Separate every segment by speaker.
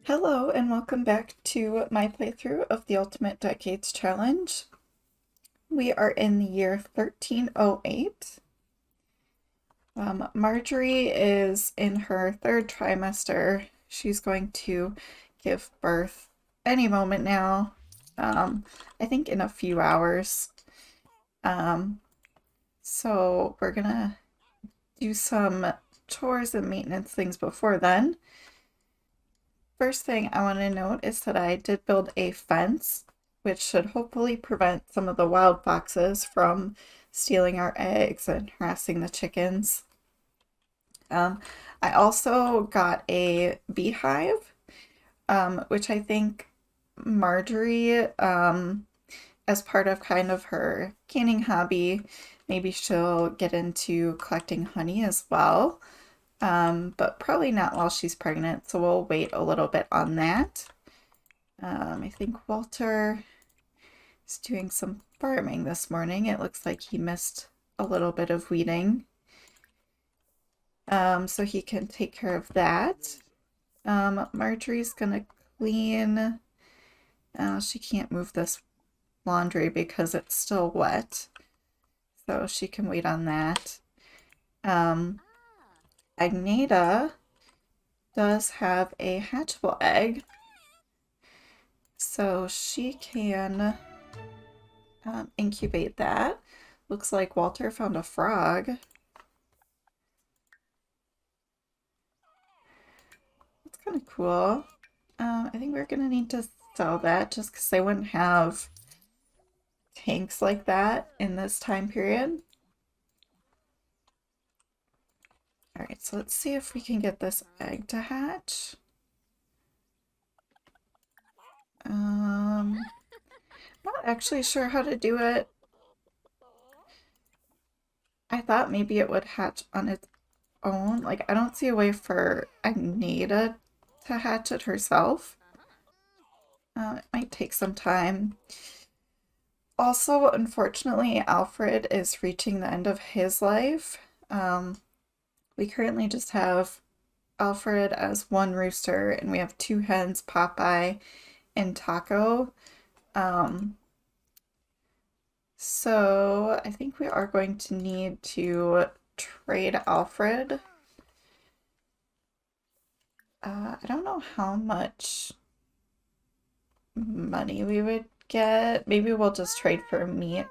Speaker 1: Hello and welcome back to my playthrough of the Ultimate Decades Challenge. We are in the year 1308. Margery is in her third trimester. She's going to give birth any moment now. I think in a few hours. So we're gonna do some chores and maintenance things before then. First thing I want to note is that I did build a fence, which should hopefully prevent some of the wild foxes from stealing our eggs and harassing the chickens. I also got a beehive, which I think Margery, as part of kind of her canning hobby, maybe she'll get into collecting honey as well. But probably not while she's pregnant, so we'll wait a little bit on that. I think Walter is doing some farming this morning. It looks like he missed a little bit of weeding. So he can take care of that. Margery's gonna clean. She can't move this laundry because it's still wet, so she can wait on that. Agneta does have a hatchable egg, so she can incubate that. Looks like Walter found a frog. That's kind of cool. I think we're gonna need to sell that just because they wouldn't have tanks like that in this time period. Alright, so let's see if we can get this egg to hatch. Not actually sure how to do it. I thought maybe it would hatch on its own. Like, I don't see a way for Agneta to hatch it herself. It might take some time. Also, unfortunately, Alfred is reaching the end of his life. We currently just have Alfred as one rooster, and we have two hens, Popeye and Taco. So I think we are going to need to trade Alfred. I don't know how much money we would get. Maybe we'll just trade for meat.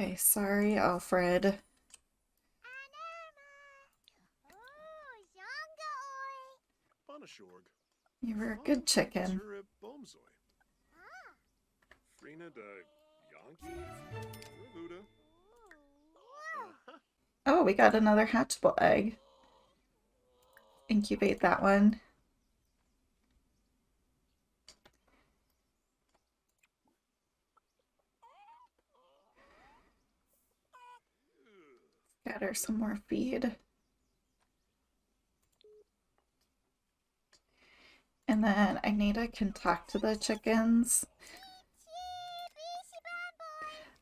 Speaker 1: Okay, sorry, Alfred. You were a good chicken. Oh, we got another hatchable egg. Incubate that one. Scatter some more feed. And then Agneta can talk to the chickens.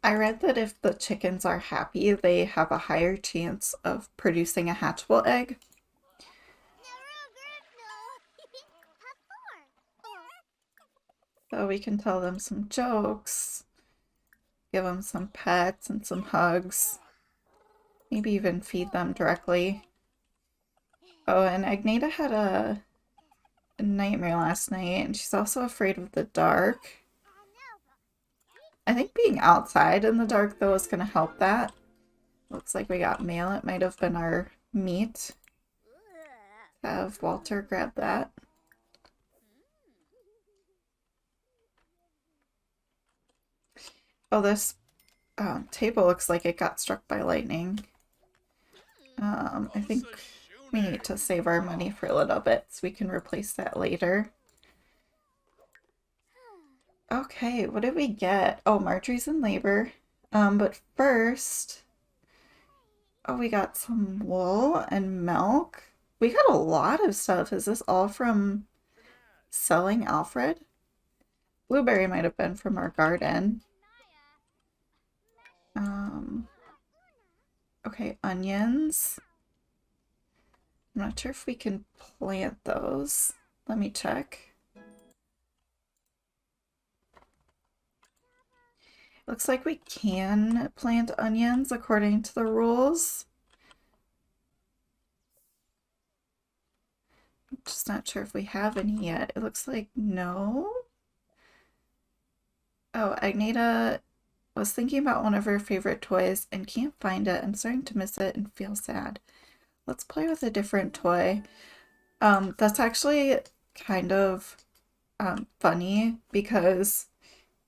Speaker 1: I read that if the chickens are happy, they have a higher chance of producing a hatchable egg. So we can tell them some jokes, give them some pets and some hugs, maybe even feed them directly. Oh, and Agneta had a nightmare last night, and she's also afraid of the dark. I think being outside in the dark, though, is going to help that. Looks like we got mail. It might have been our meat. Have Walter grab that. Oh, this table looks like it got struck by lightning. I think we need to save our money for a little bit so we can replace that later. Okay, what did we get? Oh, Margery's in labor. But first, oh, we got some wool and milk. We got a lot of stuff. Is this all from selling Alfred? Blueberry might have been from our garden. Okay, onions. I'm not sure if we can plant those. Let me check. Looks like we can plant onions according to the rules. I'm just not sure if we have any yet. It looks like no. Oh, Agneta was thinking about one of her favorite toys and can't find it. I'm starting to miss it and feel sad. Let's play with a different toy. That's actually kind of funny because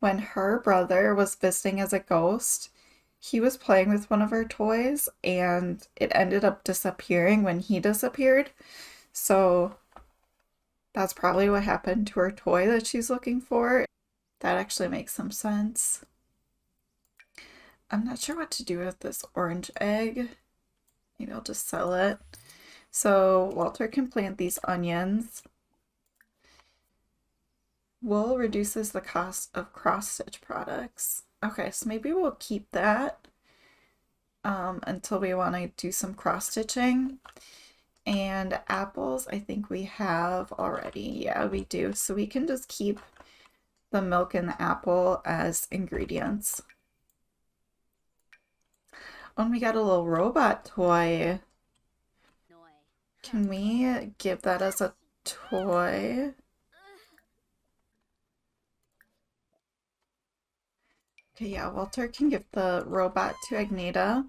Speaker 1: when her brother was visiting as a ghost, he was playing with one of her toys and it ended up disappearing when he disappeared. So that's probably what happened to her toy that she's looking for. That actually makes some sense. I'm not sure what to do with this orange egg. Maybe I'll just sell it. So Walter can plant these onions. Wool reduces the cost of cross-stitch products. Okay, so maybe we'll keep that until we want to do some cross-stitching. And apples, I think we have already. Yeah, we do. So we can just keep the milk and the apple as ingredients. Oh, and we got a little robot toy. Can we give that as a toy? Okay, yeah, Walter can give the robot to Agneta.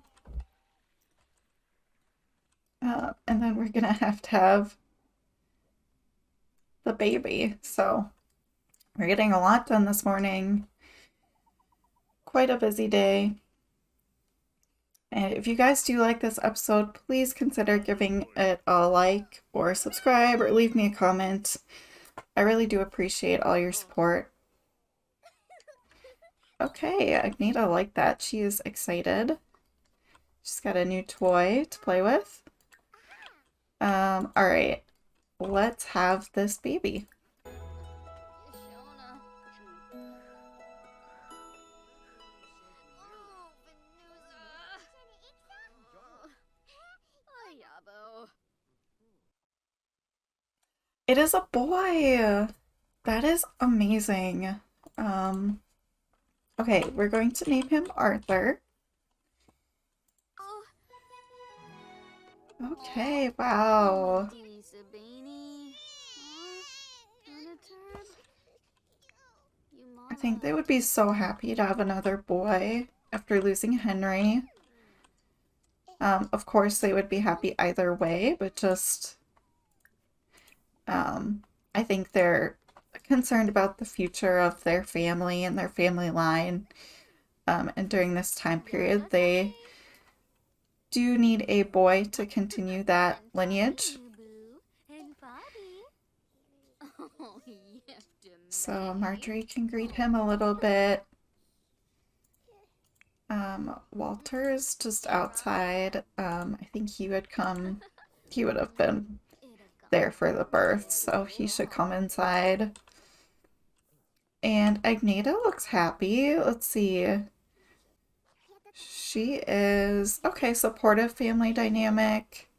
Speaker 1: And then we're gonna have to have the baby. So we're getting a lot done this morning. Quite a busy day. And if you guys do like this episode, please consider giving it a like or subscribe or leave me a comment. I really do appreciate all your support. Okay, Agneta liked that. She is excited. She's got a new toy to play with. Alright. Let's have this baby. It is a boy! That is amazing. Okay, we're going to name him Arthur. Okay, wow. I think they would be so happy to have another boy after losing Henry. Of course, they would be happy either way, but just, I think they're concerned about the future of their family and their family line. And during this time period, they do need a boy to continue that lineage. So Margery can greet him a little bit. Walter is just outside. I think he would have been there for the birth, so he should come inside. And Agneta looks happy. Let's see. She is, okay, supportive family dynamic.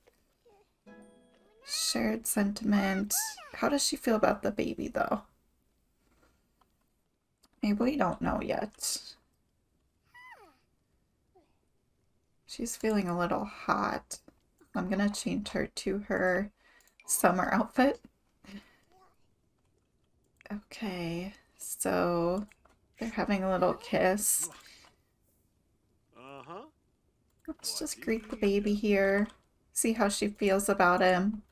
Speaker 1: Shared sentiment. How does she feel about the baby, though? Maybe we don't know yet. She's feeling a little hot. I'm gonna change her to her summer outfit. Okay, so they're having a little kiss. Let's just greet the baby here. See how she feels about him.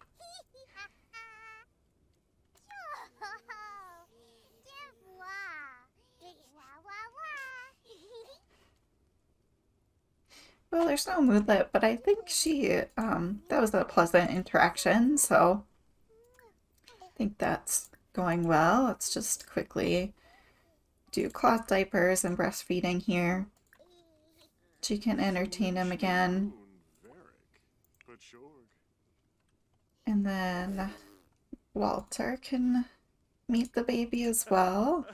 Speaker 1: Well, there's no moodlet, but I think that was a pleasant interaction, so I think that's going well. Let's just quickly do cloth diapers and breastfeeding here. She can entertain him again. And then Walter can meet the baby as well.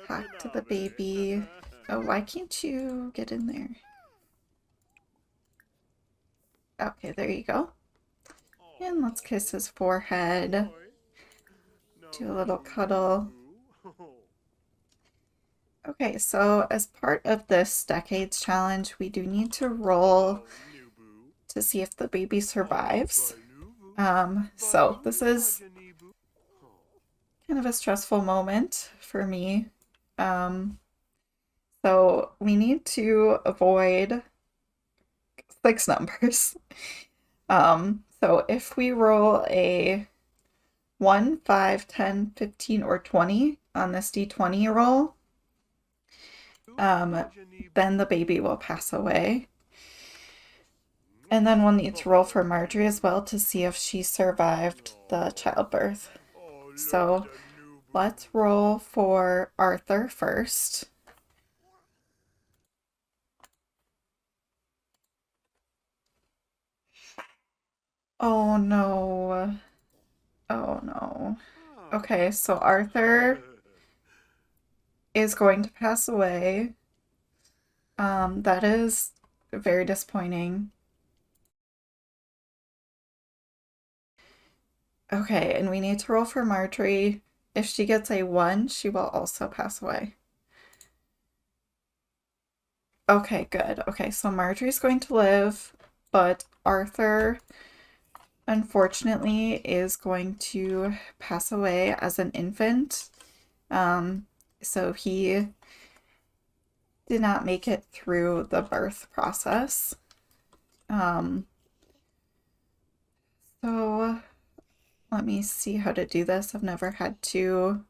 Speaker 1: talk to the baby. Oh, why can't you get in there? Okay, there you go. And let's kiss his forehead. Do a little cuddle. Okay, so as part of this Decades Challenge, we do need to roll to see if the baby survives. So this is kind of a stressful moment for me. So we need to avoid 6 numbers. So if we roll a 1, 5, 10, 15, or 20 on this d20 roll, then the baby will pass away. And then we'll need to roll for Margery as well to see if she survived the childbirth. So let's roll for Arthur first. Oh no. Oh no. Okay, so Arthur is going to pass away. That is very disappointing. Okay, and we need to roll for Margery. If she gets a 1, she will also pass away. Okay, good. Okay, so Margery's going to live, but Arthur, unfortunately, is going to pass away as an infant. So he did not make it through the birth process. So let me see how to do this. I've never had to.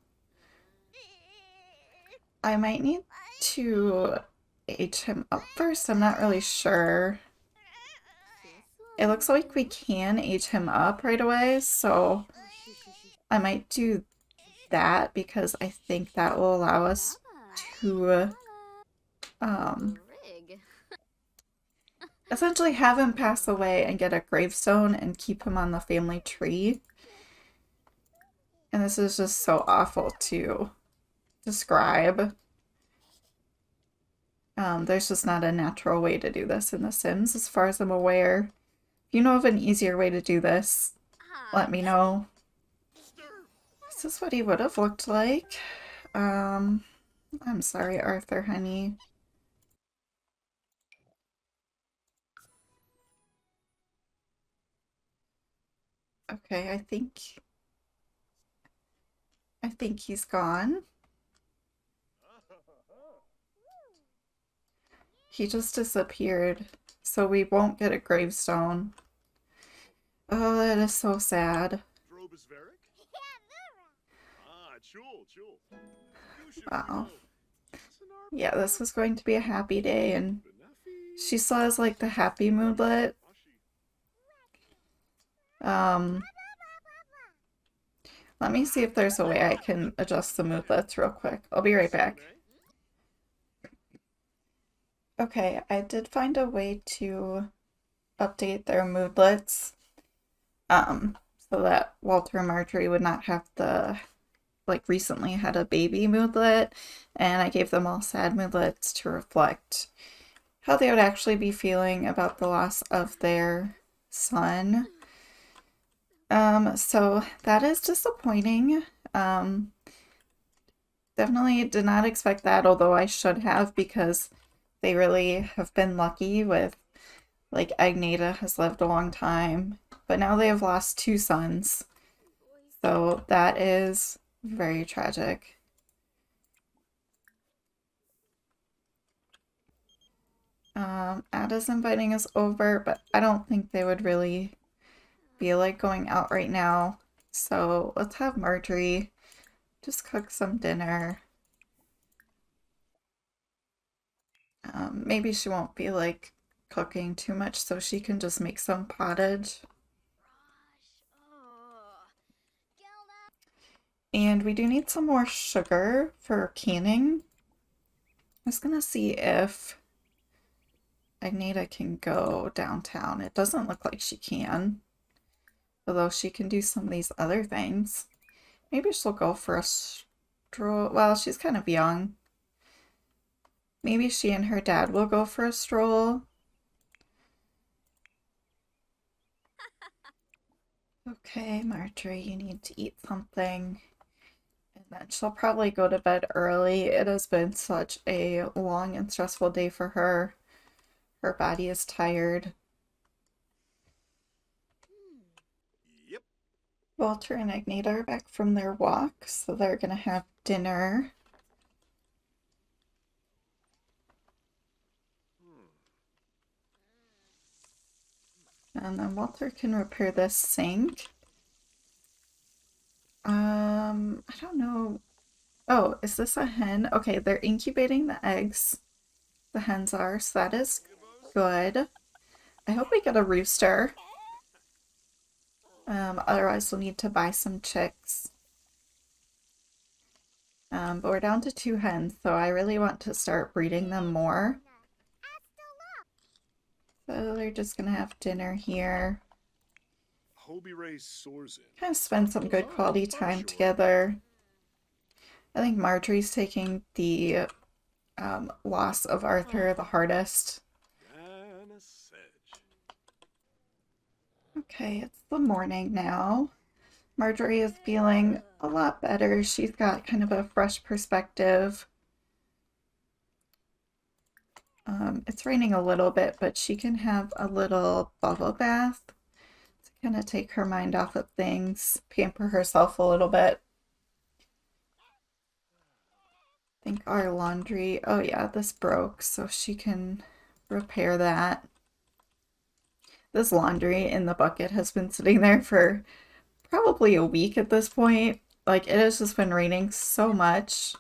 Speaker 1: I might need to age him up first. I'm not really sure. It looks like we can age him up right away, so I might do that because I think that will allow us to essentially have him pass away and get a gravestone and keep him on the family tree. And this is just so awful to describe. There's just not a natural way to do this in The Sims, as far as I'm aware. If you know of an easier way to do this, let me know. This is what he would have looked like. I'm sorry, Arthur, honey. Okay, I think he's gone. He just disappeared, so we won't get a gravestone. Oh, that is so sad. Wow. Yeah, this was going to be a happy day, and she still has like the happy moodlet. Let me see if there's a way I can adjust the moodlets real quick. I'll be right back. Okay, I did find a way to update their moodlets, so that Walter and Margery would not have the, like, recently had a baby moodlet, and I gave them all sad moodlets to reflect how they would actually be feeling about the loss of their son. So that is disappointing. Definitely did not expect that, although I should have, because they really have been lucky with, like, Agneta has lived a long time, but now they have lost 2 sons. So that is very tragic. Ada's inviting us over, but I don't think they would really feel like going out right now. So let's have Margery just cook some dinner. Maybe she won't feel like cooking too much, so she can just make some pottage. And we do need some more sugar for canning. I was gonna see if Agneta can go downtown. It doesn't look like she can, although she can do some of these other things. Maybe she'll go for a stroll. Well, she's kind of young. Maybe she and her dad will go for a stroll. Okay, Margery, you need to eat something. And then she'll probably go to bed early. It has been such a long and stressful day for her. Her body is tired.
Speaker 2: Yep.
Speaker 1: Walter and Agneta are back from their walk, so they're gonna have dinner. And then Walter can repair this sink. I don't know. Oh, is this a hen? Okay, they're incubating the eggs. The hens are, so that is good. I hope we get a rooster. Otherwise we'll need to buy some chicks. But we're down to 2 hens, so I really want to start breeding them more. So they're just gonna have dinner here. Kind of spend some good quality time together. I think Margery's taking the loss of Arthur the hardest. Okay, it's the morning now. Margery is feeling a lot better. She's got kind of a fresh perspective. It's raining a little bit, but she can have a little bubble bath to kind of take her mind off of things, pamper herself a little bit. I think our laundry, oh yeah, this broke, so she can repair that. This laundry in the bucket has been sitting there for probably a week at this point. Like, it has just been raining so much.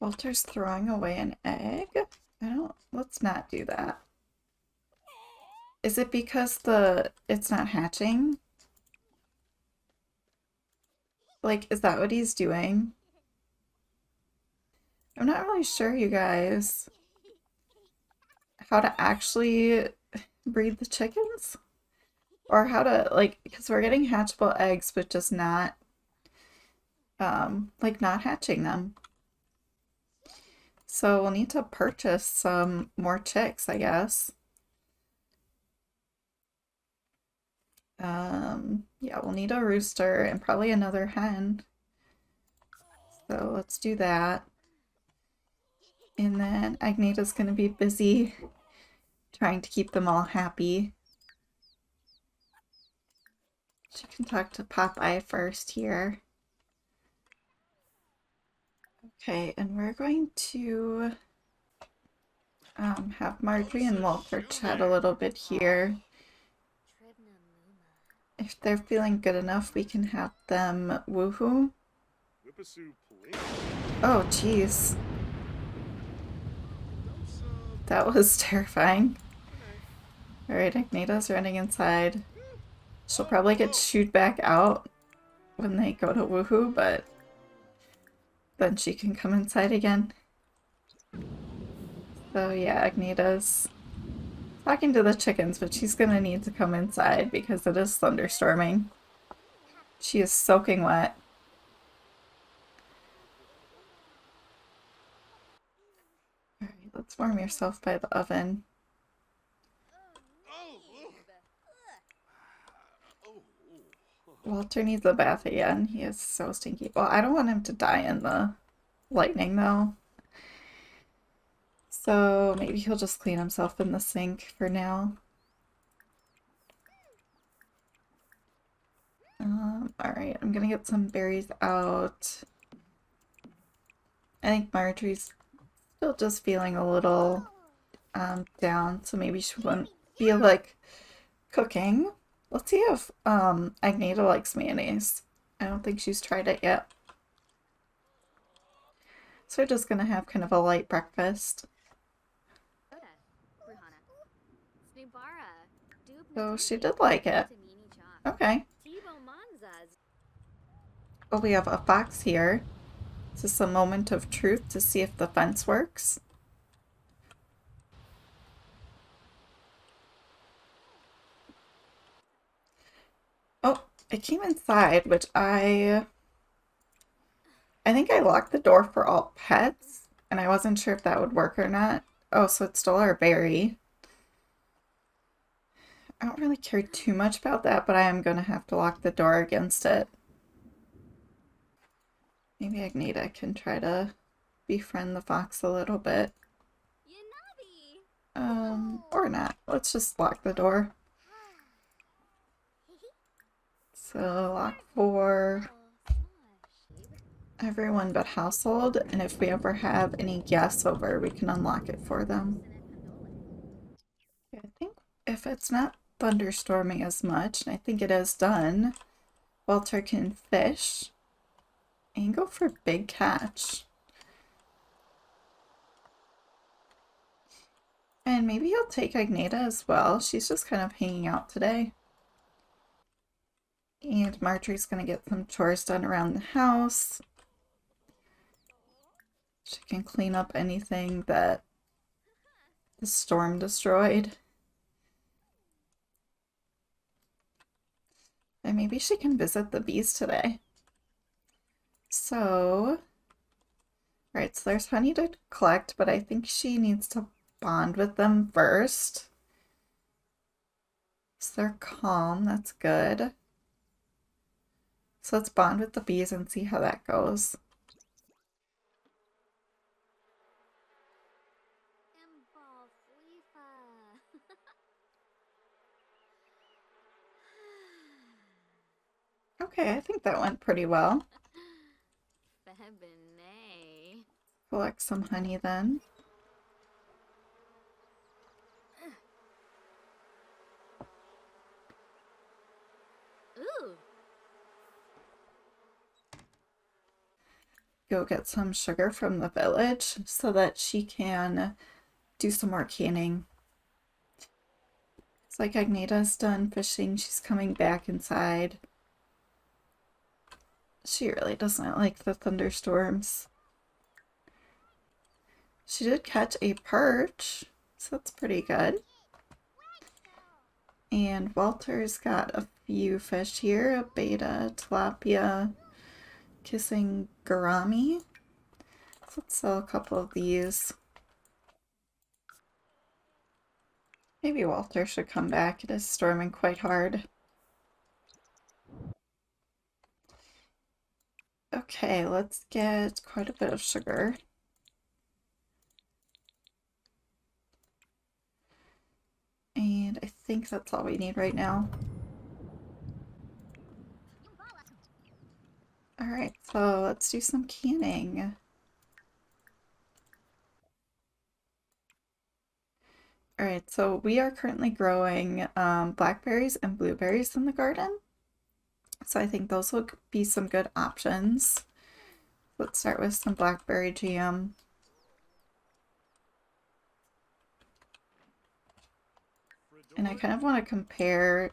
Speaker 1: Walter's throwing away an egg? Let's not do that. Is it because it's not hatching? Like, is that what he's doing? I'm not really sure, you guys, how to actually breed the chickens? Or how to, like, because we're getting hatchable eggs, but just not, like, not hatching them. So we'll need to purchase some more chicks, I guess. Yeah, we'll need a rooster and probably another hen. So let's do that. And then Agneta's gonna be busy trying to keep them all happy. She can talk to Popeye first here. Okay, and we're going to have Margery and Walter chat a little bit here. If they're feeling good enough, we can have them woohoo. Oh, jeez. That was terrifying. Alright, Agneta's running inside. She'll probably get shooed back out when they go to woohoo, but then she can come inside again. So yeah, Agneta's talking to the chickens, but she's gonna need to come inside because it is thunderstorming. She is soaking wet. Alright, let's warm yourself by the oven. Walter needs a bath again. He is so stinky. Well, I don't want him to die in the lightning, though. So maybe he'll just clean himself in the sink for now. Alright, I'm gonna get some berries out. I think Margery's still just feeling a little down, so maybe she wouldn't feel like cooking. Let's see if Agneta likes mayonnaise. I don't think she's tried it yet. So we're just gonna have kind of a light breakfast. So she did like it. Okay. Oh, we have a fox here. Is this a moment of truth to see if the fence works? Oh, it came inside, which I I think I locked the door for all pets, and I wasn't sure if that would work or not. Oh, so it stole our berry. I don't really care too much about that, but I am going to have to lock the door against it. Maybe Agneta can try to befriend the fox a little bit. Or not. Let's just lock the door. So lock for everyone but household, and if we ever have any guests over, we can unlock it for them. I think if it's not thunderstorming as much, and I think it is done, Walter can fish and go for big catch. And maybe he'll take Agneta as well. She's just kind of hanging out today. And Margery's gonna get some chores done around the house. She can clean up anything that the storm destroyed. And maybe she can visit the bees today. So, right, so there's honey to collect, but I think she needs to bond with them first. So they're calm, that's good. So let's bond with the bees and see how that goes. Okay, I think that went pretty well. Collect some honey then. Go get some sugar from the village so that she can do some more canning. It's like Agneta's done fishing. She's coming back inside. She really doesn't like the thunderstorms. She did catch a perch, so that's pretty good. And Walter's got a few fish here, a betta, tilapia, kissing gourami. So let's sell a couple of these. Maybe Walter should come back. It is storming quite hard. Okay, let's get quite a bit of sugar. And I think that's all we need right now. Alright, so let's do some canning. Alright, so we are currently growing blackberries and blueberries in the garden. So I think those will be some good options. Let's start with some blackberry jam. And I kind of want to compare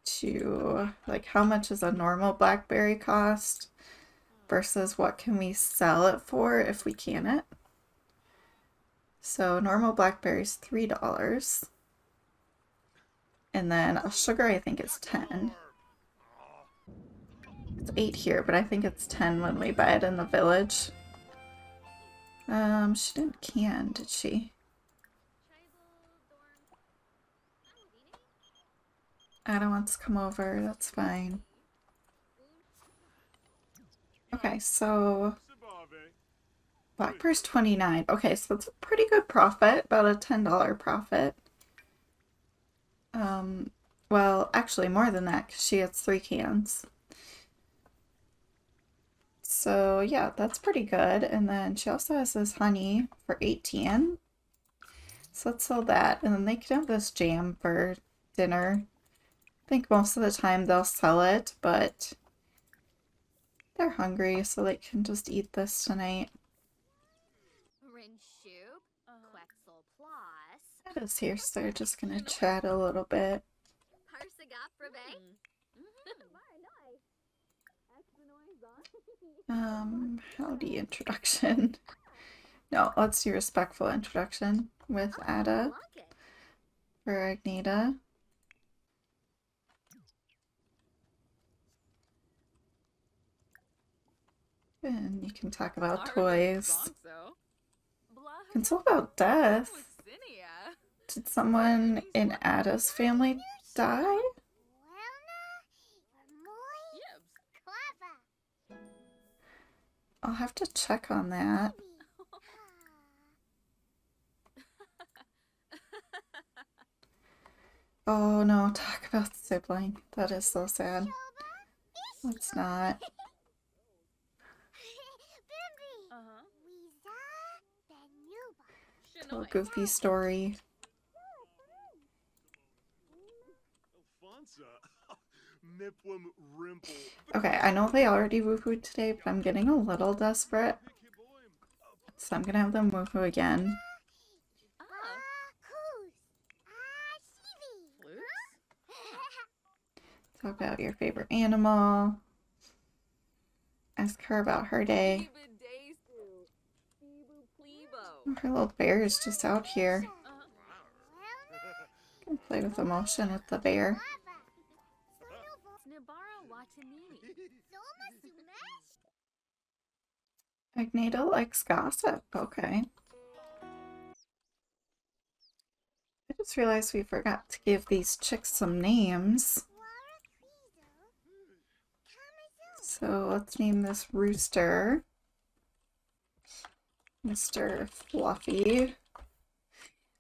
Speaker 1: to like how much is a normal blackberry cost versus what can we sell it for if we can it. So normal blackberries $3. And then a sugar I think is 10. It's 8 here, but I think it's 10 when we buy it in the village. She didn't can, did she? Ada wants to come over, that's fine. Okay, so Blackbird's 29. Okay, so it's a pretty good profit, about a $10 profit. Well, actually more than that because she gets 3 cans. So yeah, that's pretty good. And then she also has this honey for 18. So let's sell that. And then they can have this jam for dinner. I think most of the time they'll sell it, but they're hungry, so they can just eat this tonight. That is here, so they're just gonna chat a little bit. Howdy introduction. No, let's do respectful introduction with Ada for Agneta. And you can talk about
Speaker 3: Arvid
Speaker 1: toys.
Speaker 3: Zonzo.
Speaker 1: Console about death.
Speaker 3: Wasinia.
Speaker 1: Did someone in Ada's family die?
Speaker 3: Yibs.
Speaker 1: I'll have to check on that. Oh no, talk about sibling. That is so sad. Let's not.
Speaker 3: Uh-huh.
Speaker 1: Tell a
Speaker 3: Shinoy.
Speaker 1: goofy story. Okay, I know they already woohooed today, but I'm getting a little desperate. So I'm gonna have them woohoo again.
Speaker 3: Ah. Flutes?
Speaker 1: Talk about your favorite animal. Ask her about her day. Her little bear is just out here. Can play with emotion with the bear. Agneta likes gossip. Okay. I just realized we forgot to give these chicks some names. So let's name this rooster Mr. Fluffy.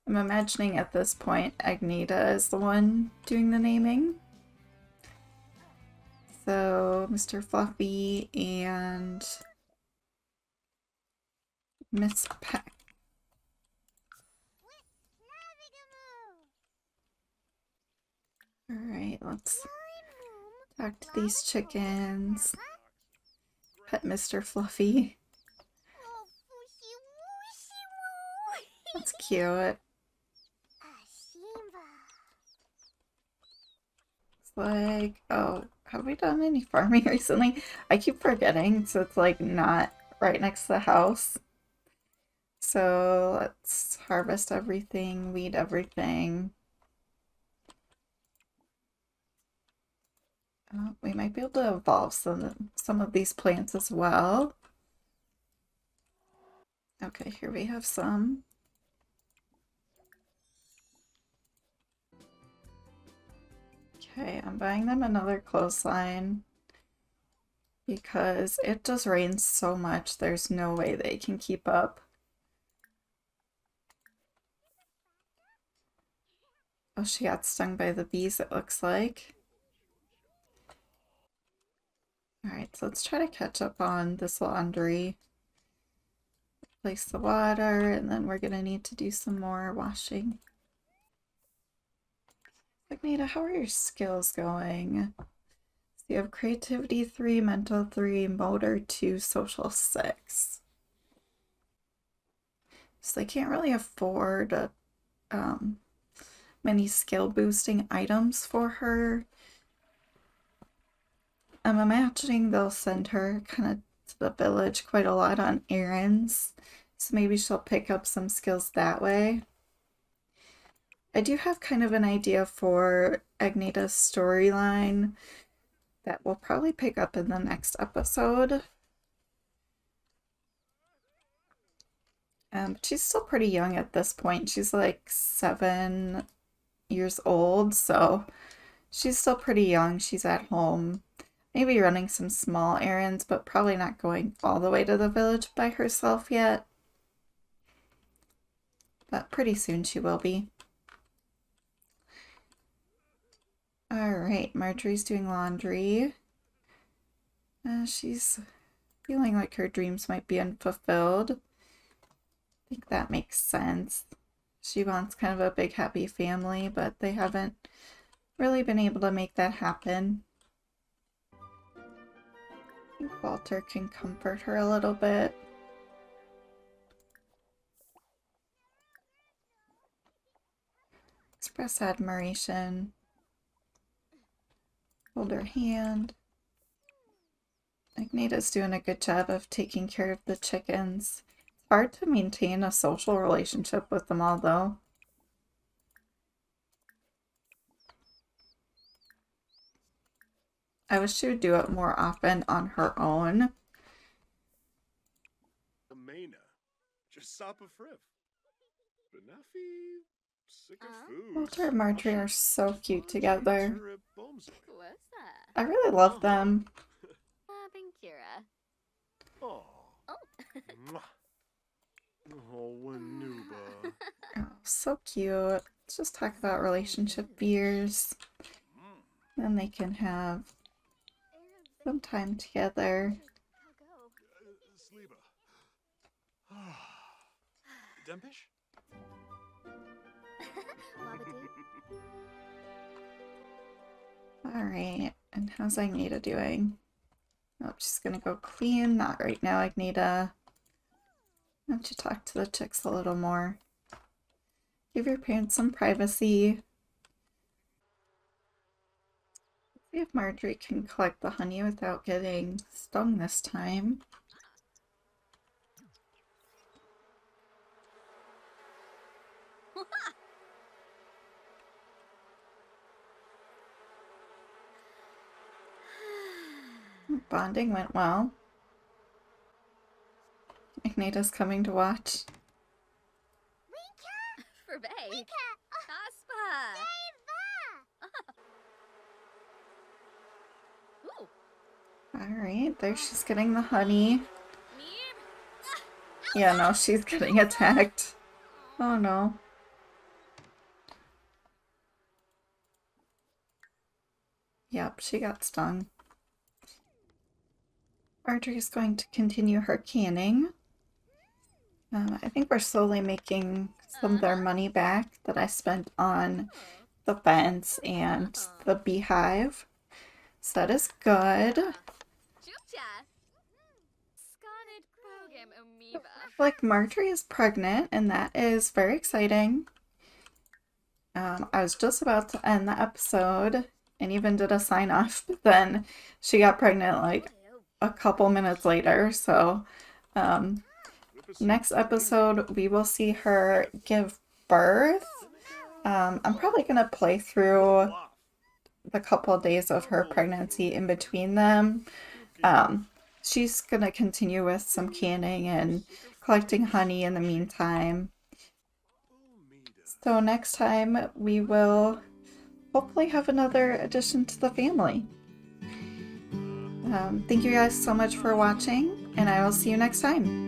Speaker 1: I'm imagining at this point Agneta is the one doing the naming. So Mr. Fluffy and Miss Peck. Alright, let's talk to these chickens. Pet Mr. Fluffy. That's cute. It's like, oh, have we done any farming recently? I keep forgetting, so it's like not right next to the house. So let's harvest everything, weed everything. We might be able to evolve some of these plants as well. Okay, here we have some. Okay, I'm buying them another clothesline because it just rains so much, there's no way they can keep up. Oh, she got stung by the bees, it looks like. Alright, so let's try to catch up on this laundry. Place the water, and then we're gonna need to do some more washing. Agneta, how are your skills going? So you have creativity 3, mental 3, motor 2, social 6. So they can't really afford many skill boosting items for her. I'm imagining they'll send her kind of to the village quite a lot on errands. So maybe she'll pick up some skills that way. I do have kind of an idea for Agneta's storyline that we'll probably pick up in the next episode. But she's still pretty young at this point. She's like 7 years old, so she's still pretty young. She's at home, maybe running some small errands, but probably not going all the way to the village by herself yet. But pretty soon she will be. Alright, Margery's doing laundry. She's feeling like her dreams might be unfulfilled. I think that makes sense. She wants kind of a big happy family, but they haven't really been able to make that happen. I think Walter can comfort her a little bit. Express admiration. Hold her hand. Agneta's doing a good job of taking care of the chickens. It's hard to maintain a social relationship with them all, though. I wish she would do it more often on her own.
Speaker 2: Jasapa Frif. Benafi. Sika
Speaker 1: Walter
Speaker 2: Foos.
Speaker 1: and Margery are so cute together.
Speaker 2: Turip Bomzoy.
Speaker 3: What's that?
Speaker 1: I really love them.
Speaker 3: Binkira.
Speaker 2: Oh.
Speaker 3: Oh.
Speaker 2: Mwah. Oh, Wanuba.
Speaker 1: Oh, so cute. Let's just talk about relationship fears. Then they can have some time together.
Speaker 2: Sliba. Dempish?
Speaker 1: Alright, and how's Agneta doing? Oh, she's gonna go clean. Not right now, Agneta. Why don't you talk to the chicks a little more? Give your parents some privacy. See if Margery can collect the honey without getting stung this time. Bonding went well. Agneta's coming to watch.
Speaker 3: For bake. Aspa. Ooh.
Speaker 1: Alright, there she's getting the honey.
Speaker 3: Meep.
Speaker 1: Yeah, no, she's getting attacked. Oh no. Yep, she got stung. Margery's going to continue her canning. I think we're slowly making some of their money back that I spent on the fence and the beehive. So that is good.
Speaker 3: Jupcha. Scarlet program amoeba.
Speaker 1: Like Margery is pregnant, and that is very exciting. I was just about to end the episode and even did a sign off, but then she got pregnant like a couple minutes later. So next episode we will see her give birth. I'm probably gonna play through the couple of days of her pregnancy in between them. She's gonna continue with some canning and collecting honey in the meantime. So next time we will hopefully have another addition to the family. Thank you guys so much for watching, and I will see you next time.